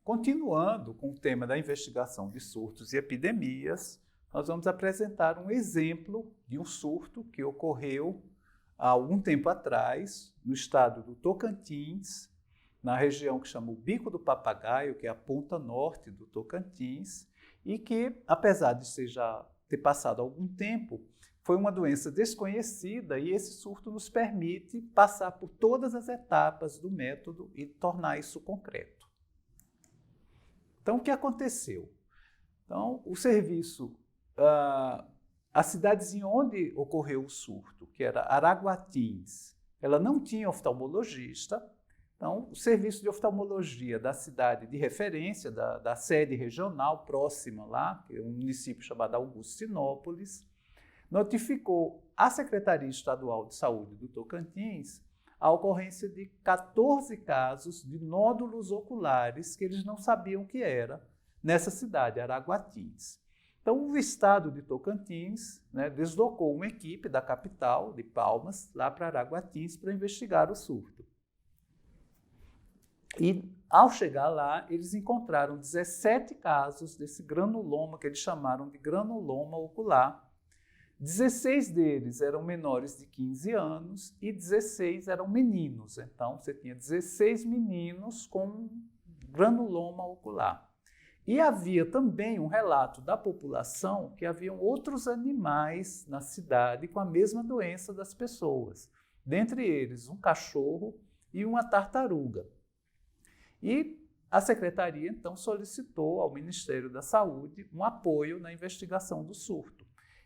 continuando com o tema da investigação de surtos e epidemias, nós vamos apresentar um exemplo de um surto que ocorreu há algum tempo atrás, no estado do Tocantins, na região que chama o Bico do Papagaio, que é a ponta norte do Tocantins, e que, apesar de já ter passado algum tempo, foi uma doença desconhecida e esse surto nos permite passar por todas as etapas do método e tornar isso concreto. Então, o que aconteceu? Então, o serviço, a cidadezinha onde ocorreu o surto, que era Araguatins, ela não tinha oftalmologista. Então, o serviço de oftalmologia da cidade de referência, da sede regional próxima lá, que é um município chamado Augustinópolis, notificou à Secretaria Estadual de Saúde do Tocantins a ocorrência de 14 casos de nódulos oculares que eles não sabiam o que era nessa cidade, Araguatins. Então, o estado de Tocantins, né, deslocou uma equipe da capital, de Palmas, lá para Araguatins para investigar o surto. E, ao chegar lá, eles encontraram 17 casos desse granuloma, que eles chamaram de granuloma ocular. 16 deles eram menores de 15 anos e 16 eram meninos. Então, você tinha 16 meninos com granuloma ocular. E havia também um relato da população que haviam outros animais na cidade com a mesma doença das pessoas. Dentre eles, um cachorro e uma tartaruga. E a Secretaria, então, solicitou ao Ministério da Saúde um apoio na investigação do surto.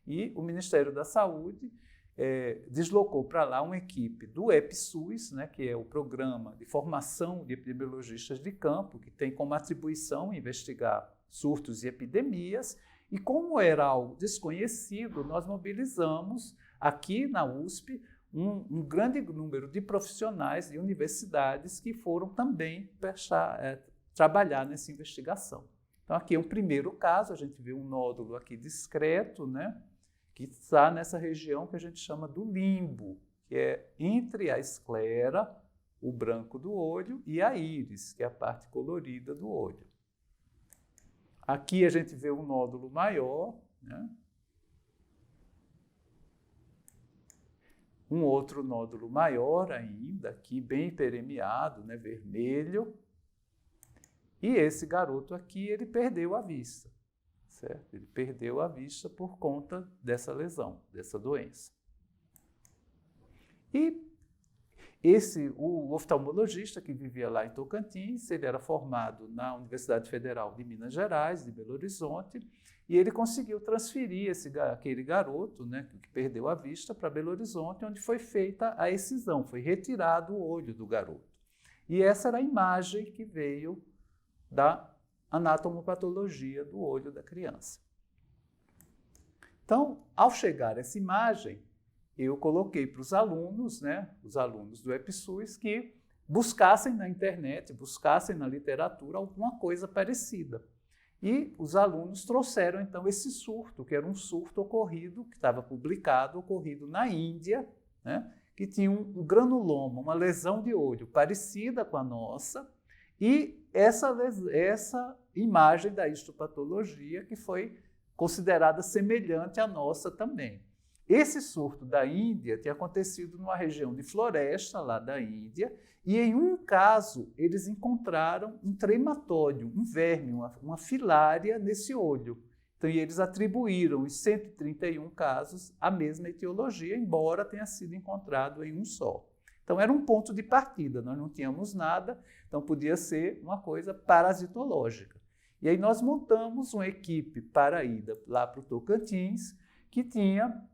E o Ministério da Saúde deslocou para lá uma equipe do EPSUS, né, que é o Programa de Formação de Epidemiologistas de Campo, que tem como atribuição investigar surtos e epidemias. E como era algo desconhecido, nós mobilizamos aqui na USP um grande número de profissionais de universidades que foram também trabalhar nessa investigação. Então, aqui é um primeiro caso, a gente vê um nódulo aqui discreto, né, que está nessa região que a gente chama do limbo, que é entre a esclera, o branco do olho, e a íris, que é a parte colorida do olho. Aqui a gente vê um nódulo maior, né? Um outro nódulo maior ainda, aqui bem hiperemiado, né, vermelho. E esse garoto aqui, ele perdeu a vista, certo? Ele perdeu a vista por conta dessa lesão, dessa doença. E o oftalmologista que vivia lá em Tocantins, ele era formado na Universidade Federal de Minas Gerais, de Belo Horizonte, e ele conseguiu transferir aquele garoto, né, que perdeu a vista, para Belo Horizonte, onde foi feita a excisão, foi retirado o olho do garoto. E essa era a imagem que veio da anatomopatologia do olho da criança. Então, ao chegar essa imagem, eu coloquei para os alunos, né, os alunos do EPSUS, que buscassem na internet, buscassem na literatura alguma coisa parecida. E os alunos trouxeram, então, esse surto, que era um surto ocorrido, que estava publicado, ocorrido na Índia, né, que tinha um granuloma, uma lesão de olho parecida com a nossa, e essa imagem da histopatologia que foi considerada semelhante à nossa também. Esse surto da Índia tinha acontecido numa região de floresta lá da Índia, e em um caso eles encontraram um trematóide, um verme, uma filária nesse olho. Então, e eles atribuíram os 131 casos à mesma etiologia, embora tenha sido encontrado em um só. Então, era um ponto de partida, nós não tínhamos nada, então podia ser uma coisa parasitológica. E aí nós montamos uma equipe para ir lá para o Tocantins, que tinha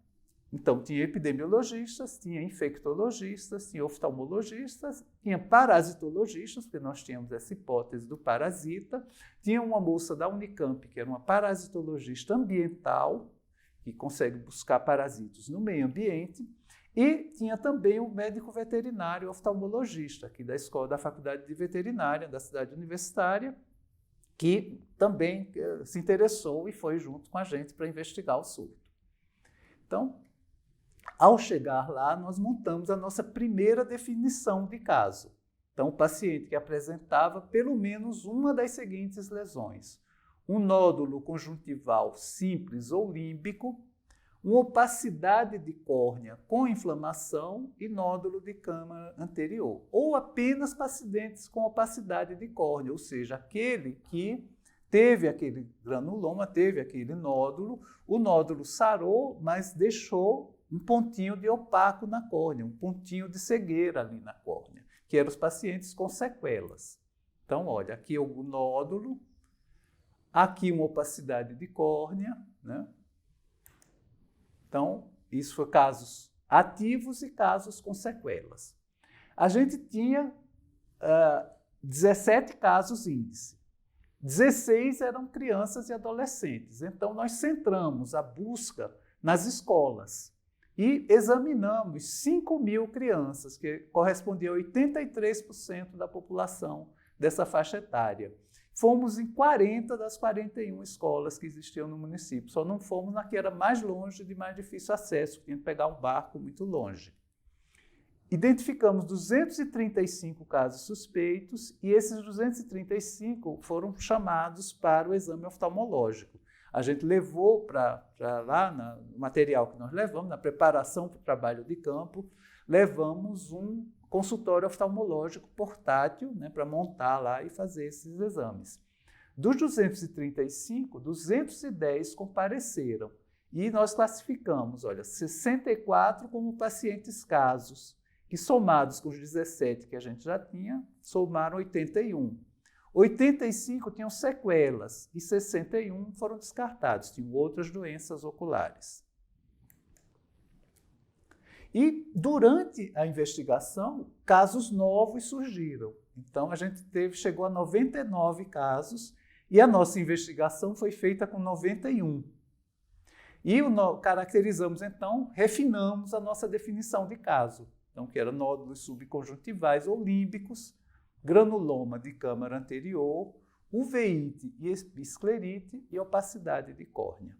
epidemiologistas, tinha infectologistas, tinha oftalmologistas, tinha parasitologistas, porque nós tínhamos essa hipótese do parasita, tinha uma moça da Unicamp, que era uma parasitologista ambiental, que consegue buscar parasitos no meio ambiente, e tinha também o médico veterinário oftalmologista, aqui da escola da Faculdade de Veterinária, da cidade universitária, que também se interessou e foi junto com a gente para investigar o surto. Então, ao chegar lá, nós montamos a nossa primeira definição de caso. Então, o paciente que apresentava pelo menos uma das seguintes lesões: um nódulo conjuntival simples ou límbico, uma opacidade de córnea com inflamação e nódulo de câmara anterior, ou apenas pacientes com opacidade de córnea, ou seja, aquele que teve aquele granuloma, teve aquele nódulo, o nódulo sarou, mas deixou um pontinho de opaco na córnea, um pontinho de cegueira ali na córnea, que eram os pacientes com sequelas. Então, olha, aqui é o nódulo, aqui uma opacidade de córnea, né? Então, isso foi casos ativos e casos com sequelas. A gente tinha 17 casos índice. 16 eram crianças e adolescentes. Então, nós centramos a busca nas escolas e examinamos 5.000 crianças, que correspondia a 83% da população dessa faixa etária. Fomos em 40 das 41 escolas que existiam no município. Só não fomos na que era mais longe, de mais difícil acesso, tinha que pegar um barco muito longe. Identificamos 235 casos suspeitos e esses 235 foram chamados para o exame oftalmológico. A gente levou para lá, no material que nós levamos, na preparação para o trabalho de campo, levamos um consultório oftalmológico portátil, né, para montar lá e fazer esses exames. Dos 235, 210 compareceram e nós classificamos, olha, 64 como pacientes casos, que somados com os 17 que a gente já tinha, somaram 81. 85 tinham sequelas e 61 foram descartados, tinham outras doenças oculares. E, durante a investigação, casos novos surgiram. Então, a gente chegou a 99 casos e a nossa investigação foi feita com 91. E caracterizamos, então, refinamos a nossa definição de caso. Então, que era nódulos subconjuntivais ou límbicos, granuloma de câmara anterior, uveíte e esclerite e opacidade de córnea.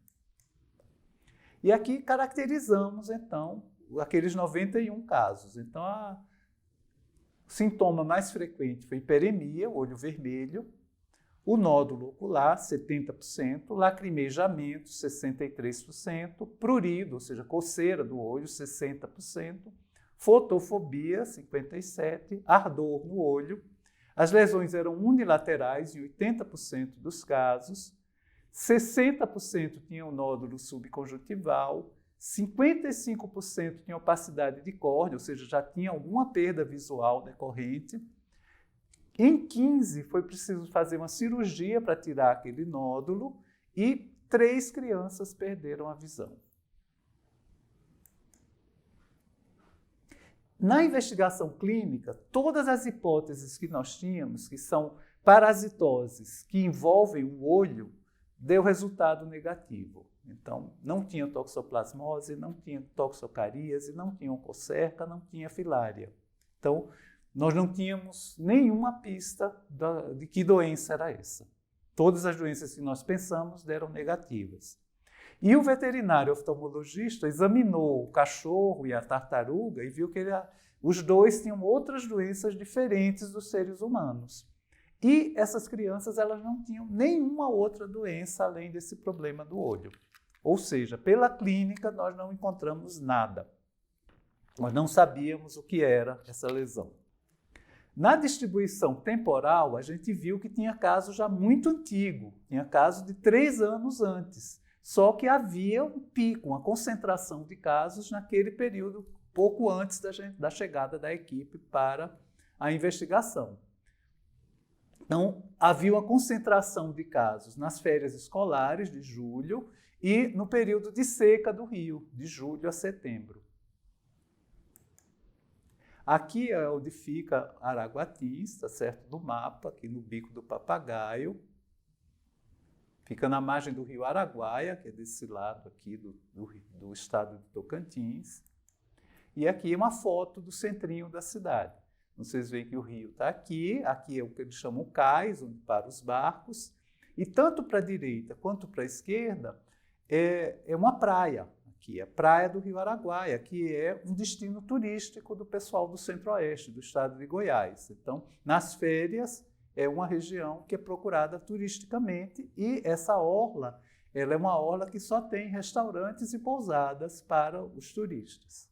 E aqui caracterizamos, então, aqueles 91 casos. Então, o sintoma mais frequente foi hiperemia, olho vermelho, o nódulo ocular, 70%, lacrimejamento, 63%, prurido, ou seja, coceira do olho, 60%, fotofobia, 57%, ardor no olho. As lesões eram unilaterais em 80% dos casos, 60% tinham nódulo subconjuntival, 55% tinham opacidade de córnea, ou seja, já tinha alguma perda visual decorrente. Em 15 foi preciso fazer uma cirurgia para tirar aquele nódulo e 3 crianças perderam a visão. Na investigação clínica, todas as hipóteses que nós tínhamos, que são parasitoses que envolvem o olho, deu resultado negativo. Então, não tinha toxoplasmose, não tinha toxocaríase, não tinha oncocerca, não tinha filária. Então, nós não tínhamos nenhuma pista de que doença era essa. Todas as doenças que nós pensamos deram negativas. E o veterinário oftalmologista examinou o cachorro e a tartaruga e viu que os dois tinham outras doenças diferentes dos seres humanos. E essas crianças elas não tinham nenhuma outra doença além desse problema do olho. Ou seja, pela clínica nós não encontramos nada. Nós não sabíamos o que era essa lesão. Na distribuição temporal, a gente viu que tinha caso já muito antigo, tinha caso de 3 anos antes. Só que havia um pico, uma concentração de casos naquele período, pouco antes da chegada da equipe para a investigação. Então, havia uma concentração de casos nas férias escolares de julho e no período de seca do Rio, de julho a setembro. Aqui é onde fica Araguatins, tá certo? No mapa, aqui no Bico do Papagaio. Fica na margem do rio Araguaia, que é desse lado aqui do estado de Tocantins. E aqui é uma foto do centrinho da cidade. Vocês veem que o rio está aqui é o que eles chamam cais, onde param os barcos, e tanto para a direita quanto para a esquerda é uma praia. que é a Praia do Rio Araguaia, que é um destino turístico do pessoal do Centro-Oeste, do estado de Goiás. Então, nas férias, é uma região que é procurada turisticamente e essa orla, ela é uma orla que só tem restaurantes e pousadas para os turistas.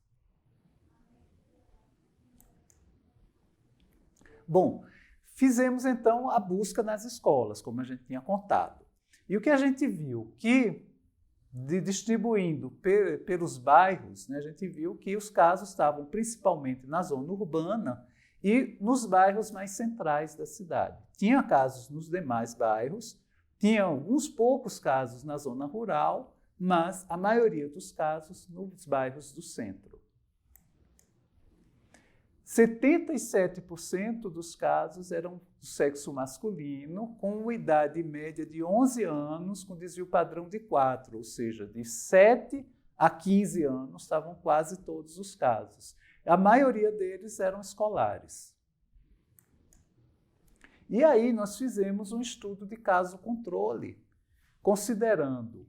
Bom, fizemos então a busca nas escolas, como a gente tinha contado. E o que a gente viu? Que, distribuindo pelos bairros, né, a gente viu que os casos estavam principalmente na zona urbana e nos bairros mais centrais da cidade. Tinha casos nos demais bairros, tinha alguns poucos casos na zona rural, mas a maioria dos casos nos bairros do centro. 77% dos casos eram do sexo masculino, com uma idade média de 11 anos, com desvio padrão de 4, ou seja, de 7 a 15 anos estavam quase todos os casos. A maioria deles eram escolares. E aí nós fizemos um estudo de caso-controle, considerando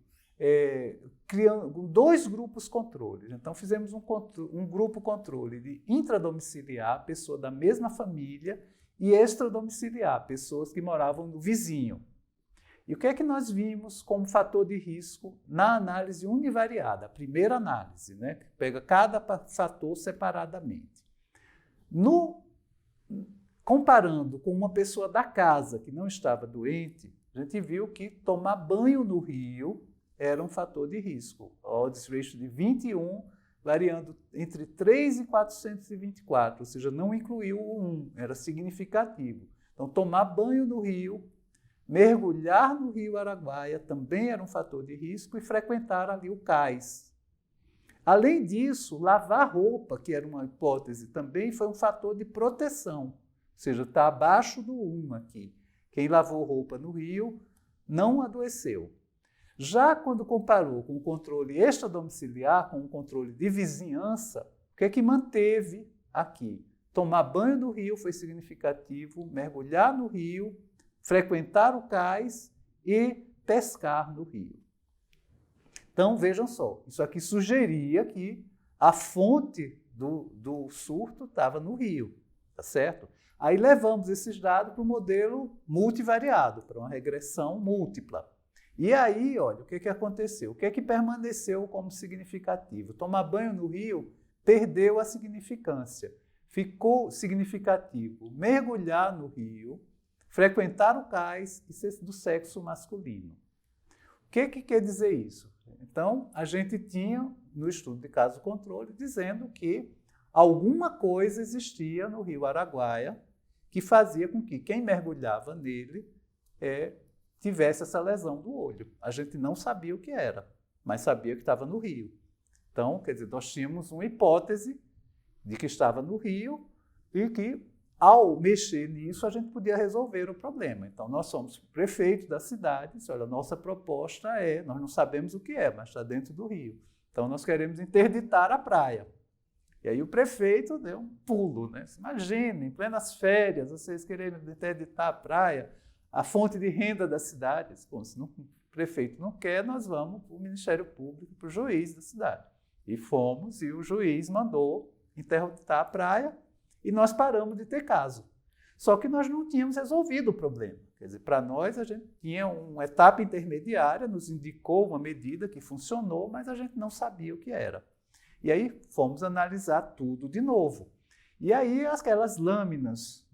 criando 2 grupos controles. Então, fizemos um grupo controle de intradomiciliar, pessoa da mesma família, e extradomiciliar, pessoas que moravam no vizinho. E o que é que nós vimos como fator de risco na análise univariada, a primeira análise, né, que pega cada fator separadamente. Comparando com uma pessoa da casa que não estava doente, a gente viu que tomar banho no rio era um fator de risco. Odds ratio de 21, variando entre 3 e 424, ou seja, não incluiu o 1, era significativo. Então, tomar banho no rio, mergulhar no rio Araguaia também era um fator de risco e frequentar ali o cais. Além disso, lavar roupa, que era uma hipótese também, foi um fator de proteção, ou seja, está abaixo do 1 aqui. Quem lavou roupa no rio não adoeceu. Já quando comparou com o controle extradomiciliar, com o controle de vizinhança, o que é que manteve aqui? Tomar banho no rio foi significativo, mergulhar no rio, frequentar o cais e pescar no rio. Então, vejam só, isso aqui sugeria que a fonte do surto estava no rio, tá certo? Aí levamos esses dados para o modelo multivariado, para uma regressão múltipla. E aí, olha, o que aconteceu? O que é que permaneceu como significativo? Tomar banho no rio perdeu a significância. Ficou significativo mergulhar no rio, frequentar o cais e ser do sexo masculino. O que quer dizer isso? Então, a gente tinha, no estudo de caso-controle, dizendo que alguma coisa existia no rio Araguaia que fazia com que quem mergulhava nele tivesse essa lesão do olho. A gente não sabia o que era, mas sabia que estava no rio. Então, quer dizer, nós tínhamos uma hipótese de que estava no rio e que, ao mexer nisso, a gente podia resolver o problema. Então, nós somos prefeitos da cidade, disse, olha, a nossa proposta nós não sabemos o que é, mas está dentro do rio. Então, nós queremos interditar a praia. E aí o prefeito deu um pulo, né? Imagine, em plenas férias, vocês querendo interditar a praia, a fonte de renda da cidade. Bom, se o prefeito não quer, nós vamos para o Ministério Público, para o juiz da cidade. E fomos, e o juiz mandou interditar a praia, e nós paramos de ter caso. Só que nós não tínhamos resolvido o problema. Quer dizer, para nós, a gente tinha uma etapa intermediária, nos indicou uma medida que funcionou, mas a gente não sabia o que era. E aí fomos analisar tudo de novo. E aí aquelas lâminas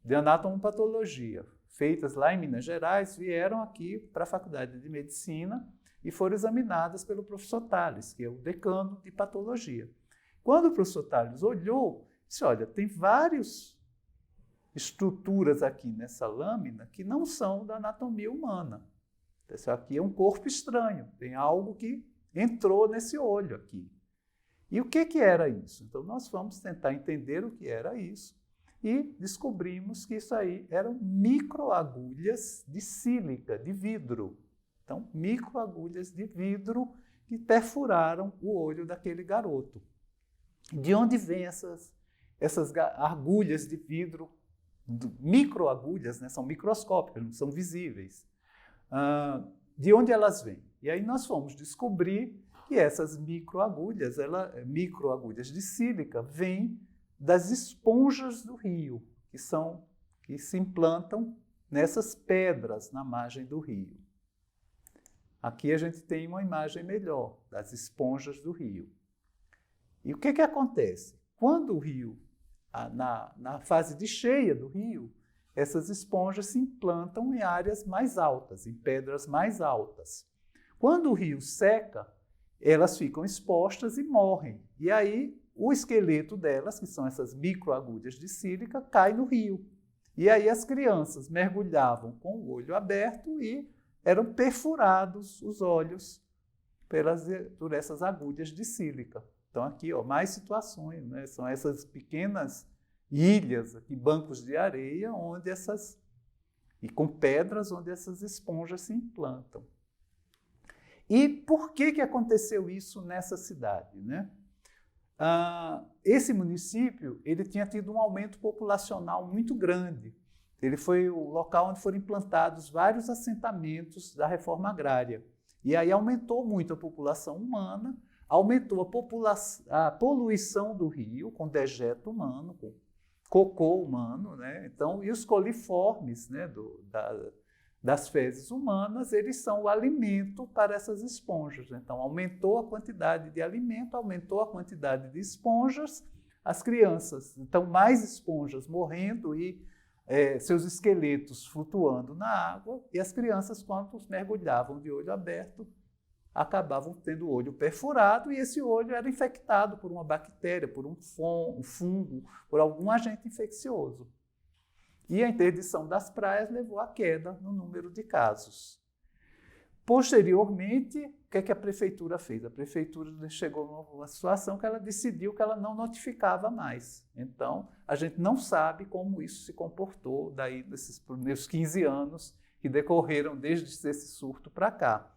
de anatomopatologia feitas lá em Minas Gerais vieram aqui para a Faculdade de Medicina e foram examinadas pelo professor Tales, que é o decano de patologia. Quando o professor Tales olhou, disse, olha, tem várias estruturas aqui nessa lâmina que não são da anatomia humana. Isso aqui é um corpo estranho, tem algo que entrou nesse olho aqui. E o que era isso? Então, nós fomos tentar entender o que era isso e descobrimos que isso aí eram microagulhas de sílica, de vidro. Então, microagulhas de vidro que perfuraram o olho daquele garoto. De onde vêm essas agulhas de vidro, microagulhas, né? São microscópicas, não são visíveis. De onde elas vêm? E aí nós fomos descobrir que essas microagulhas de sílica, vêm das esponjas do rio, que se implantam nessas pedras na margem do rio. Aqui a gente tem uma imagem melhor das esponjas do rio. E o que acontece? Quando o rio, na fase de cheia do rio, essas esponjas se implantam em áreas mais altas, em pedras mais altas. Quando o rio seca, elas ficam expostas e morrem. E aí o esqueleto delas, que são essas microagulhas de sílica, cai no rio. E aí as crianças mergulhavam com o olho aberto e eram perfurados os olhos por essas agulhas de sílica. Então aqui, mais situações, né? São essas pequenas ilhas, aqui, bancos de areia, e com pedras onde essas esponjas se implantam. E por que aconteceu isso nessa cidade, né? Esse município ele tinha tido um aumento populacional muito grande. Ele foi o local onde foram implantados vários assentamentos da reforma agrária. E aí aumentou muito a população humana, aumentou a poluição do rio com dejeto humano, com cocô humano, né? Então, e os coliformes, né, das fezes humanas, eles são o alimento para essas esponjas. Então, aumentou a quantidade de alimento, aumentou a quantidade de esponjas, as crianças, então mais esponjas morrendo e seus esqueletos flutuando na água, e as crianças, quando mergulhavam de olho aberto, acabavam tendo o olho perfurado, e esse olho era infectado por uma bactéria, por um fungo, por algum agente infeccioso. E a interdição das praias levou à queda no número de casos. Posteriormente, o que a prefeitura fez? A prefeitura chegou numa situação que ela decidiu que ela não notificava mais. Então, a gente não sabe como isso se comportou daí nesses primeiros 15 anos que decorreram desde esse surto para cá.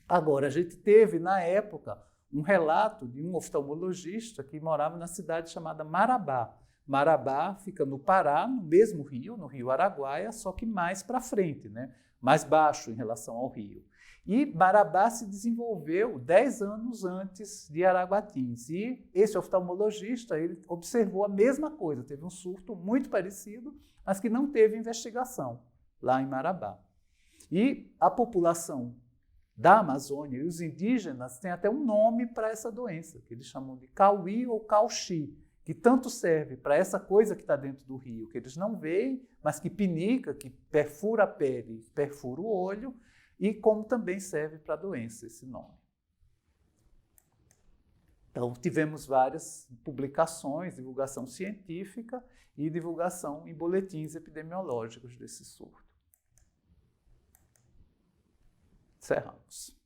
Agora, a gente teve, na época, um relato de um oftalmologista que morava na cidade chamada Marabá. Marabá fica no Pará, no mesmo rio, no rio Araguaia, só que mais para frente, né? Mais baixo em relação ao rio. E Marabá se desenvolveu 10 anos antes de Araguatins. E esse oftalmologista ele observou a mesma coisa, teve um surto muito parecido, mas que não teve investigação lá em Marabá. E a população da Amazônia e os indígenas têm até um nome para essa doença, que eles chamam de cauí ou cauxi, que tanto serve para essa coisa que está dentro do rio, que eles não veem, mas que pinica, que perfura a pele, perfura o olho, e como também serve para a doença esse nome. Então, tivemos várias publicações, divulgação científica e divulgação em boletins epidemiológicos desse surto. Encerramos.